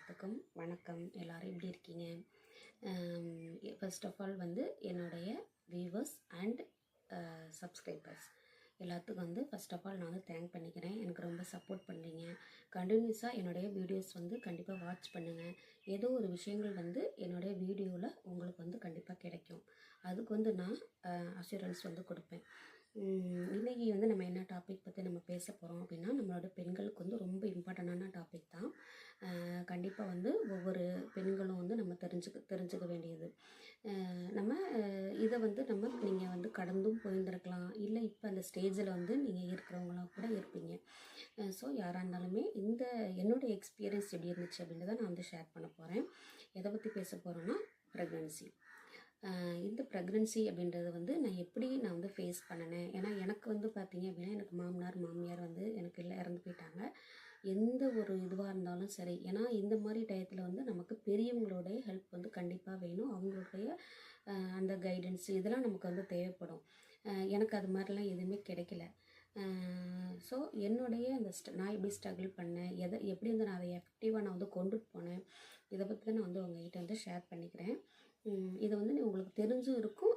எல்லாத்துக்கும் வணக்கம். எல்லோரும் எப்படி இருக்கீங்க? ஃபர்ஸ்ட் ஆஃப் ஆல் வந்து என்னுடைய வியூவர்ஸ் அண்ட் சப்ஸ்கிரைபர்ஸ் எல்லாத்துக்கும் வந்து ஃபர்ஸ்ட் ஆஃப் ஆல் நான் வந்து தேங்க் பண்ணிக்கிறேன். எனக்கு ரொம்ப சப்போர்ட் பண்ணுறீங்க. கண்டினியூஸாக என்னுடைய வீடியோஸ் வந்து கண்டிப்பாக வாட்ச் பண்ணுங்கள். ஏதோ ஒரு விஷயங்கள் வந்து என்னுடைய வீடியோவில் உங்களுக்கு வந்து கண்டிப்பாக கிடைக்கும். அதுக்கு வந்து நான் அஷூரன்ஸ் வந்து கொடுப்பேன். இன்றைக்கி வந்து நம்ம என்ன டாபிக் பற்றி நம்ம பேச போகிறோம் அப்படின்னா, நம்மளோட பெண்களுக்கு வந்து ரொம்ப இம்பார்ட்டண்டான டாபிக் தான். கண்டிப்பாக வந்து ஒவ்வொரு பெண்களும் வந்து நம்ம தெரிஞ்சுக்க வேண்டியது. நம்ம இதை வந்து நீங்கள் வந்து கடந்தும் போயிருந்துருக்கலாம், இல்லை இப்போ அந்த ஸ்டேஜில் வந்து நீங்கள் இருக்கிறவங்களாம் கூட இருப்பீங்க. ஸோ யாராக இருந்தாலுமே என்னுடைய எக்ஸ்பீரியன்ஸ் எப்படி இருந்துச்சு அப்படின்றத நான் வந்து ஷேர் பண்ண போகிறேன். எதை பற்றி பேச போகிறேன்னா, ப்ரெக்னன்சி. இந்த ப்ரெக்னன்சி அப்படின்றது வந்து நான் வந்து ஃபேஸ் பண்ணினேன். ஏன்னா எனக்கு வந்து பார்த்திங்க அப்படின்னா, எனக்கு மாமியார் வந்து எனக்கு இறந்து போயிட்டாங்க. எந்த ஒரு இதுவாக இருந்தாலும் சரி, ஏன்னா இந்த மாதிரி டயத்தில் வந்து நமக்கு பெரியவங்களுடைய ஹெல்ப் வந்து கண்டிப்பாக வேணும். அவங்களுடைய அந்த கைடன்ஸ் இதெல்லாம் நமக்கு வந்து தேவைப்படும். எனக்கு அது மாதிரிலாம் எதுவுமே கிடைக்கல. ஸோ என்னுடைய அந்த நான் எப்படி ஸ்ட்ரகிள் பண்ணேன், எப்படி வந்து நான் அதை எஃபெக்டிவாக நான் வந்து கொண்டுட்டு போனேன், இதை பற்றி தான் நான் வந்து உங்கள்கிட்ட வந்து ஷேர் பண்ணிக்கிறேன். இதை வந்து உங்களுக்கு தெரிஞ்சும் இருக்கும்,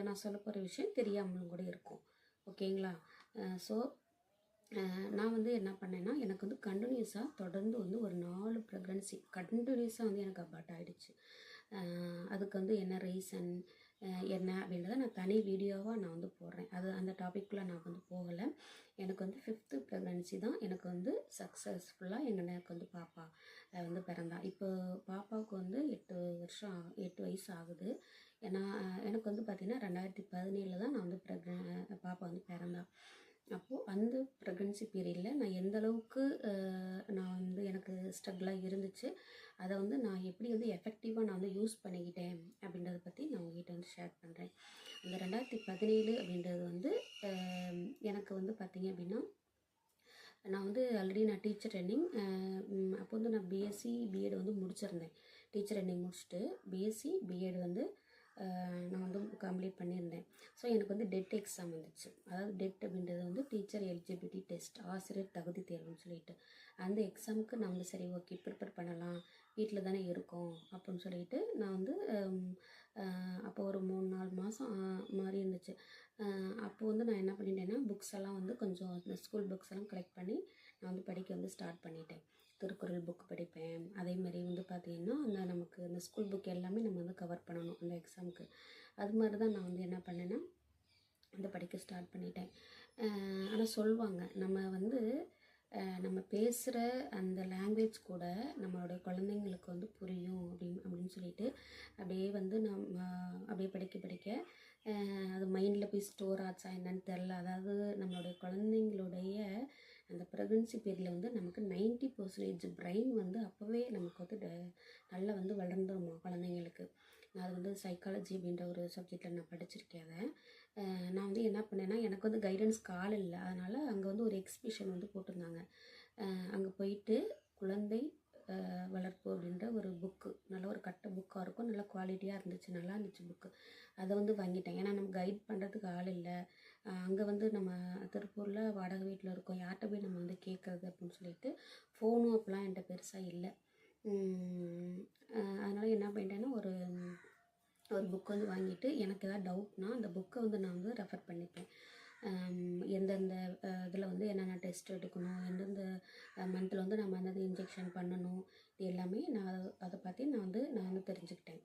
நான் சொல்ல போகிற விஷயம் தெரியாமலும் கூட இருக்கும். ஓகேங்களா? ஸோ நான் வந்து என்ன பண்ணேன்னா, எனக்கு வந்து கண்டினியூஸாக தொடர்ந்து வந்து ஒரு 4 ப்ரெக்னன்சி கண்டினியூஸாக வந்து எனக்கு அபார்ட் ஆகிடுச்சு. அதுக்கு வந்து என்ன ரீசன் என்ன அப்படின்றத நான் தனி வீடியோவாக நான் வந்து போடுறேன். அந்த டாபிக்குள்ளே நான் வந்து போகலை. எனக்கு வந்து 5th ப்ரெக்னன்சி தான் எனக்கு வந்து சக்ஸஸ்ஃபுல்லாக எனக்கு வந்து பாப்பா வந்து பிறந்தா. இப்போ பாப்பாவுக்கு வந்து 8 வயசு ஆகுது. ஏன்னா எனக்கு வந்து பார்த்திங்கன்னா 2017 தான் நான் வந்து பாப்பா வந்து பிறந்தா. அப்போது அந்த ப்ரெக்னன்சி பீரியடில் நான் எந்த அளவுக்கு நான் வந்து எனக்கு ஸ்ட்ரகிளாக இருந்துச்சு, அதை வந்து நான் எப்படி வந்து எஃபெக்டிவாக நான் வந்து யூஸ் பண்ணிக்கிட்டேன் அப்படின்றத பற்றி நான் உங்கள்கிட்ட வந்து ஷேர் பண்ணுறேன். அந்த 2017 அப்படின்றது வந்து எனக்கு வந்து பார்த்திங்க அப்படின்னா, நான் வந்து ஆல்ரெடி நான் டீச்சர் ட்ரைனிங் அப்போ வந்து நான் பிஎஸ்சி பிஎட் வந்து முடிச்சிருந்தேன். டீச்சர் ட்ரைனிங் முடிச்சுட்டு பிஎஸ்சி பிஎட் வந்து நான் வந்து கம்ப்ளீட் பண்ணியிருந்தேன். ஸோ எனக்கு வந்து டெட் எக்ஸாம் வந்துச்சு. அதாவது டெட் அப்படின்றது வந்து டீச்சர் எலிஜிபிலிட்டி டெஸ்ட், ஆசிரியர் தகுதி தேர்வுன்னு சொல்லிட்டு அந்த எக்ஸாமுக்கு நான் வந்து சரி ஓகே ப்ரிப்பேர் பண்ணலாம், வீட்டில் தானே இருக்கோம் அப்படின்னு சொல்லிட்டு நான் வந்து அப்போ ஒரு 3-4 மாதம் மாதிரி இருந்துச்சு. அப்போது வந்து நான் என்ன பண்ணிட்டேன்னா, புக்ஸ் எல்லாம் வந்து கொஞ்சம் இந்த ஸ்கூல் புக்ஸ் எல்லாம் கலெக்ட் பண்ணி நான் வந்து படிக்க வந்து ஸ்டார்ட் பண்ணிட்டேன். திருக்குறள் புக் படிப்பேன். அதேமாதிரி வந்து பார்த்திங்கன்னா, நமக்கு இந்த ஸ்கூல் புக் எல்லாமே நம்ம வந்து கவர் பண்ணணும் அந்த எக்ஸாமுக்கு. அது மாதிரி தான் நான் வந்து என்ன பண்ணேன்னா, வந்து படிக்க ஸ்டார்ட் பண்ணிட்டேன். ஆனால் சொல்லுவாங்க, நம்ம பேசுகிற அந்த லாங்குவேஜ் கூட நம்மளுடைய குழந்தைங்களுக்கு வந்து புரியும் அப்படின்னு சொல்லிட்டு அப்படியே வந்து அப்படியே படிக்க அது மைண்டில் போய் ஸ்டோர் ஆச்சா என்னன்னு தெரில. அதாவது நம்மளுடைய குழந்தைங்களுடைய அந்த ப்ரெக்னன்சி பீரியடில் வந்து நமக்கு 90% பிரெயின் வந்து அப்போவே நமக்கு வந்து நல்லா வந்து வளர்ந்துருமா குழந்தைங்களுக்கு. நான் அது வந்து சைக்காலஜி அப்படின்ற ஒரு சப்ஜெக்டில் நான் படிச்சிருக்கேன். அதை நான் வந்து என்ன பண்ணேன்னா, எனக்கு வந்து கைடன்ஸ்க்கு ஆள் இல்லை. அதனால் அங்கே வந்து ஒரு எக்ஸிபிஷன் வந்து போட்டிருந்தாங்க. அங்கே போயிட்டு குழந்தை வளர்ப்பு அப்படின்ற ஒரு புக்கு, நல்ல ஒரு கட்டை புக்காக இருக்கும், நல்லா குவாலிட்டியாக இருந்துச்சு, நல்லா இருந்துச்சு புக்கு. அதை வந்து வாங்கிட்டேன். ஏன்னா நம்ம கைட் பண்ணுறதுக்கு ஆள் இல்லை. அங்கே வந்து நம்ம திருப்பூரில் வாடகை வீட்டில் இருக்கோம், யார்கிட்ட போய் நம்ம வந்து கேட்குறது அப்படின்னு சொல்லிட்டு ஃபோனும் அப்போலாம் என்கிட்ட பெருசாக இல்லை. அதனால் என்ன பண்ணிட்டேன்னா, ஒரு புக் வந்து வாங்கிட்டு எனக்கு எதாவது டவுட்னா அந்த புக்கை வந்து நான் வந்து ரெஃபர் பண்ணிப்பேன். எந்தெந்த இதில் வந்து என்னென்ன டெஸ்ட் எடுக்கணும், எந்தெந்த மந்தில் வந்து நம்ம அந்த இன்ஜெக்ஷன் பண்ணணும், இது எல்லாமே நான் அதை பற்றி நான் வந்து தெரிஞ்சுக்கிட்டேன்.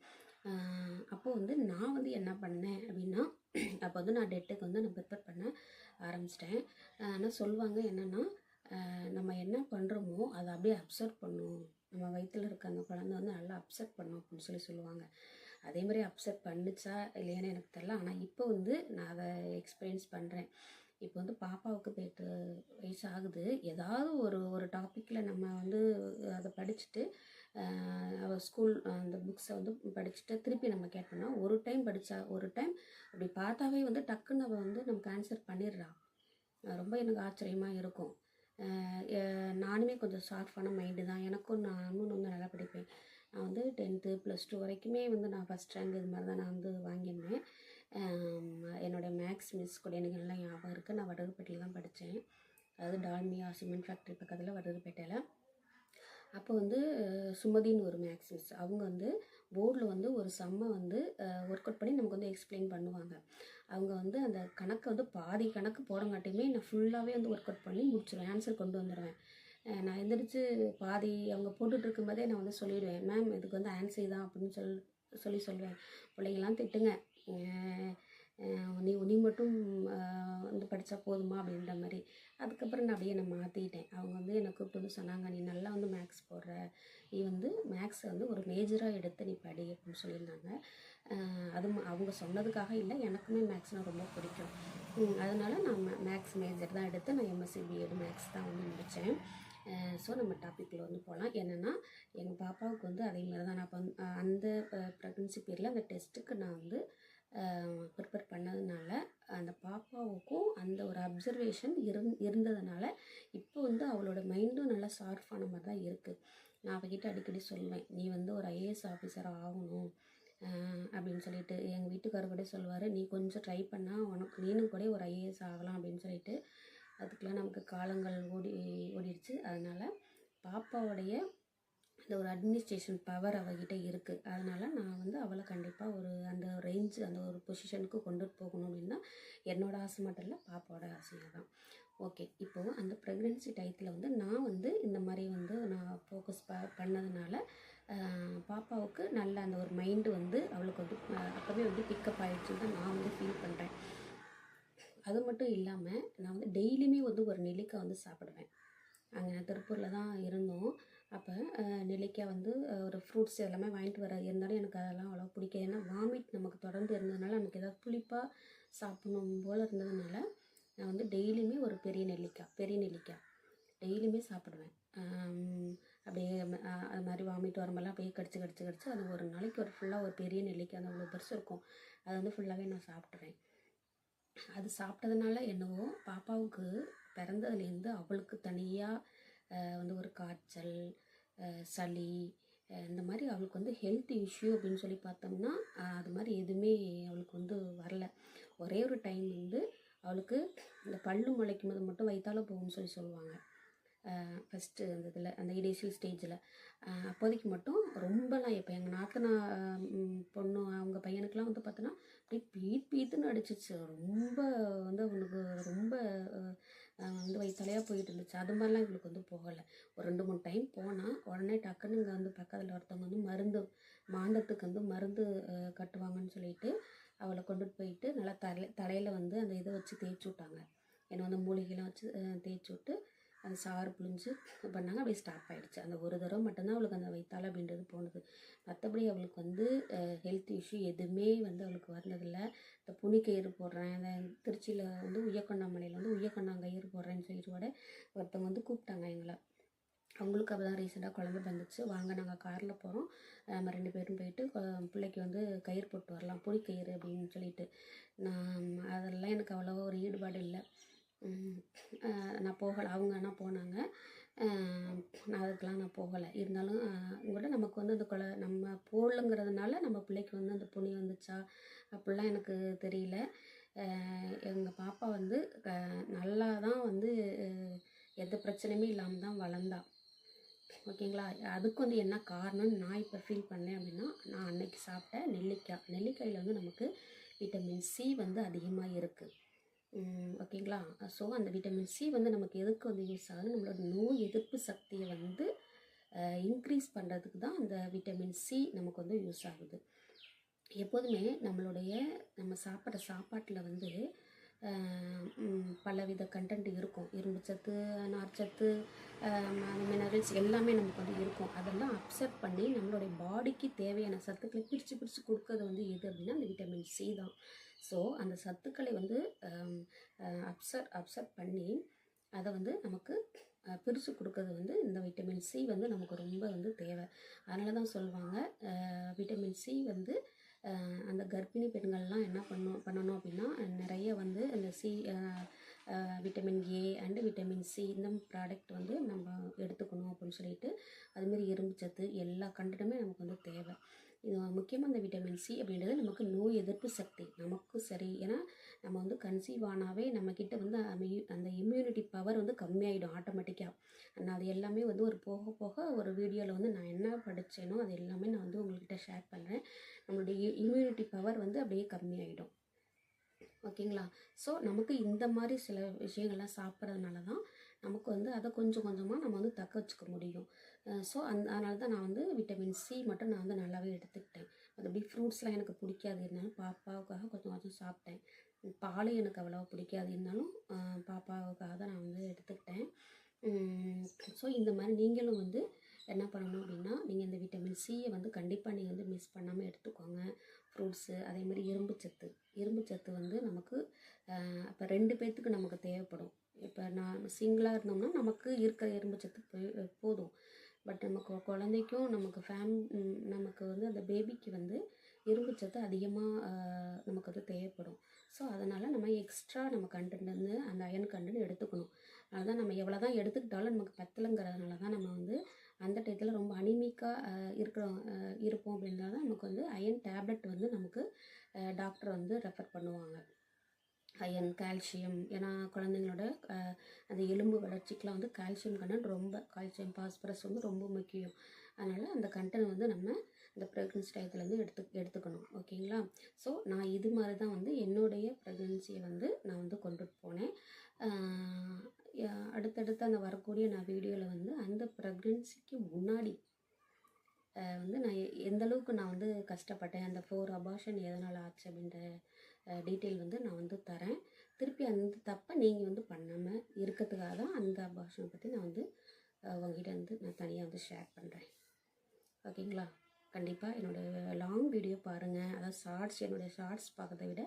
அப்போது வந்து நான் வந்து என்ன பண்ணேன் அப்படின்னா, அப்போ வந்து நான் டெட்டுக்கு வந்து நான் ப்ரிப்பேர் பண்ண ஆரம்பிச்சிட்டேன். ஆனால் சொல்லுவாங்க என்னென்னா, நம்ம என்ன பண்ணுறோமோ அதை அப்படியே அப்சர்வ் பண்ணும், நம்ம வயிற்றில் இருக்க அந்த குழந்தை வந்து நல்லா அப்சர்வ் பண்ணும் அப்படின்னு சொல்லுவாங்க. அதே மாதிரி அப்செட் பண்ணுச்சா இல்லையான்னு எனக்கு தெரில. ஆனால் இப்போ வந்து நான் அதை எக்ஸ்பீரியன்ஸ் பண்ணுறேன். இப்போ வந்து பாப்பாவுக்கு 8 வயசு ஆகுது. ஏதாவது ஒரு டாப்பிக்கில் நம்ம வந்து அதை படிச்சுட்டு அவள் ஸ்கூல் அந்த புக்ஸை வந்து படிச்சுட்டு திருப்பி நம்ம கேட்டோம்னா, ஒரு டைம் அப்படி பார்த்தாவே வந்து டக்குன்னு அவள் வந்து நமக்கு ஆன்சர் பண்ணிடுறா. ரொம்ப எனக்கு ஆச்சரியமாக இருக்கும். நானுமே கொஞ்சம் ஷார்ப்பான மைண்டு தான். நானும் வந்து நல்லா படிப்பேன். நான் வந்து 10th +2 வரைக்குமே வந்து நான் ஃபஸ்ட் ரேங்க் இது மாதிரி தான் நான் வந்து வாங்கியிருந்தேன். என்னோடய மேக்ஸ் மிஸ் கூட எனக்கு நல்லா ஞாபகம் இருக்குது. நான் வடுகப்பேட்டையில் தான் படித்தேன். அதாவது டால்மியா சிமெண்ட் ஃபேக்ட்ரி பக்கத்தில் வடுகப்பேட்டையில். அப்போ வந்து சுமதின்னு ஒரு மேக்ஸ் மிஸ், அவங்க வந்து போர்டில் வந்து ஒரு சம்மை வந்து ஒர்க் அவுட் பண்ணி நமக்கு வந்து எக்ஸ்பிளைன் பண்ணுவாங்க. அவங்க வந்து அந்த கணக்கை வந்து பாதி கணக்கு போடங்காட்டியுமே நான் ஃபுல்லாகவே வந்து ஒர்க் அவுட் பண்ணி முடிச்சிடுவேன், ஆன்சர் கொண்டு வந்துடுவேன். நான் எந்திரிச்சு பாதி அவங்க போட்டுட்டு இருக்கும்போதே நான் வந்து சொல்லிவிடுவேன், மேம் இதுக்கு வந்து ஆன்சர் தான் அப்படின்னு சொல்லுவேன். பிள்ளைங்களாம் திட்டுங்க, நீ மட்டும் வந்து படித்தா போதுமா அப்படின்ற மாதிரி. அதுக்கப்புறம் நான் மாற்றிக்கிட்டேன். அவங்க வந்து என்னை கூப்பிட்டு வந்து சொன்னாங்க, நீ நல்லா வந்து மேக்ஸ் போடுற, நீ வந்து மேக்ஸை வந்து ஒரு மேஜராக எடுத்து நீ படி அப்படின்னு சொல்லியிருந்தாங்க. அது அவங்க சொன்னதுக்காக இல்லை, எனக்குமே மேக்ஸ்னால் ரொம்ப பிடிக்கும். அதனால் நான் மேக்ஸ் மேஜர் தான் எடுத்து நான் எம்எஸ்சி பிஎட் மேக்ஸ் தான் வந்து முடித்தேன். ஸோ நம்ம டாப்பிக்கில் வந்து போகலாம். என்னென்னா எங்கள் பாப்பாவுக்கு வந்து அதே மாதிரி தான் நான் அந்த ப்ரெக்னன்சி பீரியடில் அந்த டெஸ்ட்டுக்கு நான் வந்து ப்ரிப்பேர் பண்ணதுனால அந்த பாப்பாவுக்கும் அந்த ஒரு அப்சர்வேஷன் இருந்ததுனால இப்போ வந்து அவளோட மைண்டும் நல்லா ஷார்ப்பான மாதிரி தான் இருக்குது. நான் அவகிட்ட அடிக்கடி சொல்லுவேன், நீ வந்து ஒரு ஐஏஎஸ் ஆஃபீஸர் ஆகணும் அப்படின்னு சொல்லிட்டு. எங்கள் வீட்டுக்காரர் கூட சொல்லுவார், நீ கொஞ்சம் ட்ரை பண்ணால் உனக்கு நீனும் கூட ஒரு ஐஏஎஸ் ஆகலாம் அப்படின்னு சொல்லிட்டு. அதுக்கெலாம் நமக்கு காலங்கள் ஓடிடுச்சு. அதனால் பாப்பாவுடைய அந்த ஒரு அட்மினிஸ்ட்ரேஷன் பவர் அவகிட்ட இருக்குது. அதனால் நான் வந்து அவளை கண்டிப்பாக அந்த ரேஞ்சு அந்த ஒரு பொசிஷனுக்கு கொண்டுட்டு போகணும் அப்படின்னா என்னோடய ஆசை மட்டும் இல்லை, பாப்பாவோட ஆசையாக தான். ஓகே, இப்போது அந்த ப்ரெக்னென்சி டயத்தில் வந்து நான் வந்து இந்த மாதிரி வந்து நான் ஃபோக்கஸ் பண்ணதுனால பாப்பாவுக்கு நல்ல அந்த ஒரு மைண்டு வந்து அவளுக்கு வந்து அப்போவே வந்து பிக்கப் ஆகிடுச்சுன்னு தான் நான் வந்து ஃபீல் பண்ணுறேன். அது மட்டும் இல்லாமல் நான் வந்து டெய்லியுமே வந்து ஒரு நெல்லிக்காய் வந்து சாப்பிடுவேன். அங்கே திருப்பூரில் தான் இருந்தோம். அப்போ நெல்லிக்காய் வந்து ஒரு ஃப்ரூட்ஸ் எல்லாமே வாங்கிட்டு வர இருந்தாலும் எனக்கு அதெல்லாம் அவ்வளோ பிடிக்காது. ஏன்னா வாமிட் நமக்கு தொடர்ந்து இருந்ததுனால நமக்கு ஏதாவது புளிப்பாக சாப்பிடணும் போல் இருந்ததுனால நான் வந்து டெய்லியுமே ஒரு பெரிய நெல்லிக்காய் டெய்லியுமே சாப்பிடுவேன். அப்படியே அது மாதிரி வாமிட் வரும்போதெல்லாம் அப்படியே கடிச்சு அது ஒரு நாளைக்கு ஃபுல்லாக ஒரு பெரிய நெல்லிக்காய் அந்த அவ்வளோ பெருசு இருக்கும், அதை வந்து ஃபுல்லாகவே நான் சாப்பிட்ருவேன். அது சாப்பிட்டதுனால என்னவோ பாப்பாவுக்கு பிறந்ததுலேருந்து அவளுக்கு தனியாக வந்து ஒரு காய்ச்சல், சளி, இந்த மாதிரி அவளுக்கு வந்து ஹெல்த் இஷ்யூ அப்படின்னு சொல்லி பார்த்தோம்னா அது மாதிரி எதுவுமே அவளுக்கு வந்து வரல. ஒரே ஒரு டைம் வந்து அவளுக்கு இந்த பல்லு முளைக்கும் போது மட்டும் வயிற்றால போகும்னு சொல்லுவாங்க. ஃபஸ்ட்டு அந்த இதில் அந்த இனிஷியல் ஸ்டேஜில் அப்போதைக்கு மட்டும் ரொம்பலாம் இப்போ எங்கள் நாத்தனா பொண்ணு அவங்க பையனுக்கெலாம் வந்து பார்த்தோன்னா அப்படியே பீத்துன்னு அடிச்சிச்சு. ரொம்ப வந்து அவனுக்கு ரொம்ப வந்து வயிற்றாலையாக போயிட்டு இருந்துச்சு. அது மாதிரிலாம் இவளுக்கு வந்து போகலை. ஒரு 2-3 டைம் போனால் உடனே டக்குன்னு இங்கே வந்து பக்கத்தில் ஒருத்தவங்க வந்து மாண்டத்துக்கு வந்து மருந்து கட்டுவாங்கன்னு சொல்லிட்டு அவளை கொண்டுட்டு போயிட்டு நல்லா தலையில் வந்து அந்த இதை வச்சு தேய்ச்சி விட்டாங்க. என்னை வந்து மூலிகைலாம் வச்சு தேய்ச்சி விட்டு அந்த சாறு புழிஞ்சு பண்ணாங்க. அப்படியே ஸ்டாப் ஆகிடுச்சு. அந்த ஒரு தடவை மட்டும்தான் அவளுக்கு அந்த வயிற்றால அப்படின்றது போனது. மற்றபடி அவளுக்கு வந்து ஹெல்த் இஷ்யூ எதுவுமே வந்து அவளுக்கு வந்ததில்லை. இந்த புனிக்கயிறு போடுறேன், இந்த திருச்சியில் வந்து உய்யக்கொண்டாமலையில் வந்து உய்யக்கொண்டாங்கயிறு போடுறேன்னு சொல்லிட்டு கூட ஒருத்தவங்க வந்து கூப்பிட்டாங்க எங்களை. அவங்களுக்கு அப்போ தான் ரீசெண்டாக குழந்தை வந்துச்சு. வாங்க நாங்கள் காரில் போகிறோம், நம்ம 2 பேரும் போயிட்டு பிள்ளைக்கு வந்து கயிறு போட்டு வரலாம், புனிக்கயிறு அப்படின்னு சொல்லிட்டு. அதெல்லாம் எனக்கு அவ்வளோவா ஒரு ஈடுபாடு இல்லை. நான் போகலை. அவங்க ஆனால் போனாங்க. நான் அதுக்கெலாம் நான் போகலை. இருந்தாலும் கூட நமக்கு வந்து அந்த நம்ம போடலங்கிறதுனால நம்ம பிள்ளைக்கு வந்து அந்த புனி வந்துச்சா அப்படிலாம் எனக்கு தெரியல. எங்கள் பாப்பா வந்து நல்லா தான் வந்து எந்த பிரச்சனையுமே இல்லாமல் தான் வளர்ந்தா. ஓகேங்களா? அதுக்கு வந்து என்ன காரணம்னு நான் இப்போ ஃபீல் பண்ணேன் அப்படின்னா, நான் அன்னைக்கு சாப்பிட்ட நெல்லிக்காயில் வந்து நமக்கு விட்டமின் சி வந்து அதிகமாக இருக்குது. ஓகேங்களா? ஸோ அந்த விட்டமின் சி வந்து நமக்கு எதுக்கு வந்து யூஸ் ஆகுது, நம்மளோட நோய் எதிர்ப்பு சக்தியை வந்து இன்க்ரீஸ் பண்ணுறதுக்கு தான் அந்த விட்டமின் சி நமக்கு வந்து யூஸ் ஆகுது. எப்போதுமே நம்ம சாப்பிட்ற சாப்பாட்டில் வந்து பலவித கண்டென்ட் இருக்கும். இரும்புச்சத்து, நார்ச்சத்து, மினரல்ஸ் எல்லாமே நமக்கு வந்து இருக்கும். அதெல்லாம் அப்சர்வ் பண்ணி நம்மளுடைய பாடிக்கு தேவையான சத்துக்களை பிரித்து கொடுக்கறது வந்து எது அப்படின்னா அந்த விட்டமின் சி தான். ஸோ அந்த சத்துக்களை வந்து அப்சர்வ் பண்ணி அதை வந்து நமக்கு பிரித்து கொடுக்கறது வந்து இந்த விட்டமின் சி வந்து நமக்கு ரொம்ப வந்து தேவை. அதனால தான் சொல்லுவாங்க விட்டமின் சி வந்து அந்த கர்ப்பிணி பெண்கள்லாம் என்ன பண்ணணும் அப்படின்னா நிறைய வந்து அந்த vitamin A and vitamin C இந்த ப்ராடக்ட் வந்து நம்ம எடுத்துக்கணும் அப்படின்னு சொல்லிட்டு, அதுமாரி இரும்பு சத்து எல்லா கண்டென்ட்டுமே நமக்கு வந்து தேவை. இது முக்கியமாக இந்த விட்டமின் சி அப்படின்றது நமக்கு நோய் எதிர்ப்பு சக்தி நமக்கும் சரி. ஏன்னா நம்ம வந்து கன்சீவ் ஆனாவே நம்மக்கிட்ட வந்து அந்த இம்யூனிட்டி பவர் வந்து கம்மியாயிடும் ஆட்டோமேட்டிக்காக. நான் அது எல்லாமே வந்து ஒரு போக போக ஒரு வீடியோவில் வந்து நான் என்ன படித்தேனோ அது எல்லாமே நான் வந்து உங்கள்கிட்ட ஷேர் பண்ணுறேன். நம்மளுடைய இம்யூனிட்டி பவர் வந்து அப்படியே கம்மியாயிடும். ஓகேங்களா? ஸோ நமக்கு இந்த மாதிரி சில விஷயங்கள்லாம் சாப்பிட்றதுனால தான் நமக்கு வந்து அதை கொஞ்சம் கொஞ்சமாக நம்ம வந்து தக்க வச்சுக்க முடியும். ஸோ அதனால தான் நான் வந்து விட்டமின் சி மட்டும் நான் வந்து நல்லாவே எடுத்துக்கிட்டேன். மற்றபடி ஃப்ரூட்ஸ்லாம் எனக்கு பிடிக்காது, இருந்தாலும் பாப்பாவுக்காக கொஞ்சம் கொஞ்சம் சாப்பிட்டேன். பால் எனக்கு அவ்வளோவா பிடிக்காது, இருந்தாலும் பாப்பாவுக்காக தான் நான் வந்து எடுத்துக்கிட்டேன். ஸோ இந்த மாதிரி நீங்களும் வந்து என்ன பண்ணணும் அப்படின்னா, நீங்கள் இந்த விட்டமின் சியை வந்து கண்டிப்பாக நீங்கள் வந்து மிஸ் பண்ணாமல் எடுத்துக்கோங்க. ஃப்ரூட்ஸு அதேமாதிரி இரும்பு சத்து வந்து நமக்கு இப்போ 2 பேர்த்துக்கு நமக்கு தேவைப்படும். இப்போ நான் சிங்கிளாக இருந்தோம்னா நமக்கு இருக்கிற இரும்பு சத்து போதும். பட் நமக்கு குழந்தைக்கும் நமக்கு வந்து அந்த பேபிக்கு வந்து இரும்பு சத்து அதிகமாக நமக்கு வந்து தேவைப்படும். ஸோ அதனால் நம்ம எக்ஸ்ட்ரா நம்ம கண்டென்ட் வந்து அந்த அயன் கண்டென்ட் எடுத்துக்கணும். அதனால தான் நம்ம எவ்வளோ தான் எடுத்துக்கிட்டாலும் நமக்கு பத்தலைங்கிறதுனால தான் நம்ம வந்து அந்த டயத்தில் ரொம்ப அனிமிக்காக இருப்போம் அப்படின்னா தான் நமக்கு வந்து அயன் டேப்லெட் வந்து நமக்கு டாக்டர் வந்து ரெஃபர் பண்ணுவாங்க. அயன், கால்சியம், ஏன்னா குழந்தைங்களோட அந்த எலும்பு வளர்ச்சிக்கெலாம் வந்து கால்சியம் கண்டென்ட் கால்சியம், பாஸ்பரஸ் வந்து ரொம்ப முக்கியம். அதனால் அந்த கண்டென்ட் வந்து நம்ம இந்த ப்ரெக்னன்சி டயத்துலேருந்து எடுத்துக்கணும். ஓகேங்களா? ஸோ நான் இது மாதிரி தான் வந்து என்னுடைய ப்ரெக்னன்சியை வந்து நான் வந்து கொண்டுட்டு போனேன். அடுத்தடுத்து அந்த வரக்கூடிய நான் வீடியோவில் வந்து அந்த ப்ரெக்னன்சிக்கு முன்னாடி வந்து நான் எந்தளவுக்கு நான் வந்து கஷ்டப்பட்டேன், அந்த 4 அபார்ஷன் எதனால் ஆச்சு அப்படின்ற டீட்டெயில் வந்து நான் வந்து தரேன். திருப்பி அந்த தப்பை நீங்கள் வந்து பண்ணாமல் இருக்கிறதுக்காக தான் அந்த அபார்ஷனை பற்றி நான் வந்து உங்ககிட்ட வந்து நான் தனியாக வந்து ஷேர் பண்ணுறேன். ஓகேங்களா? கண்டிப்பாக என்னோடய லாங் வீடியோ பாருங்கள். அதாவது என்னுடைய ஷார்ட்ஸ் பார்க்கறத விட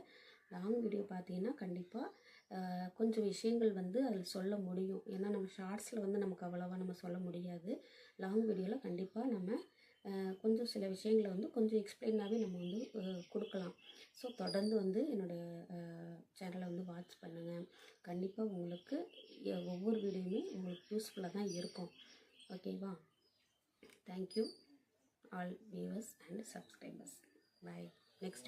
லாங் வீடியோ பார்த்தீங்கன்னா கண்டிப்பாக கொஞ்சம் விஷயங்கள் வந்து அதில் சொல்ல முடியும். ஏன்னா நம்ம ஷார்ட்ஸில் வந்து நமக்கு அவ்வளோவா நம்ம சொல்ல முடியாது. லாங் வீடியோவில் கண்டிப்பாக நம்ம கொஞ்சம் சில விஷயங்களை வந்து கொஞ்சம் எக்ஸ்பிளைனாகவே நம்ம வந்து கொடுக்கலாம். ஸோ தொடர்ந்து வந்து என்னோடய சேனலை வந்து வாட்ச் பண்ணுங்கள். கண்டிப்பாக உங்களுக்கு ஒவ்வொரு வீடியோவுமே உங்களுக்கு யூஸ்ஃபுல்லாக தான் இருக்கும். ஓகேவா? Thank you all viewers and subscribers. Bye. Next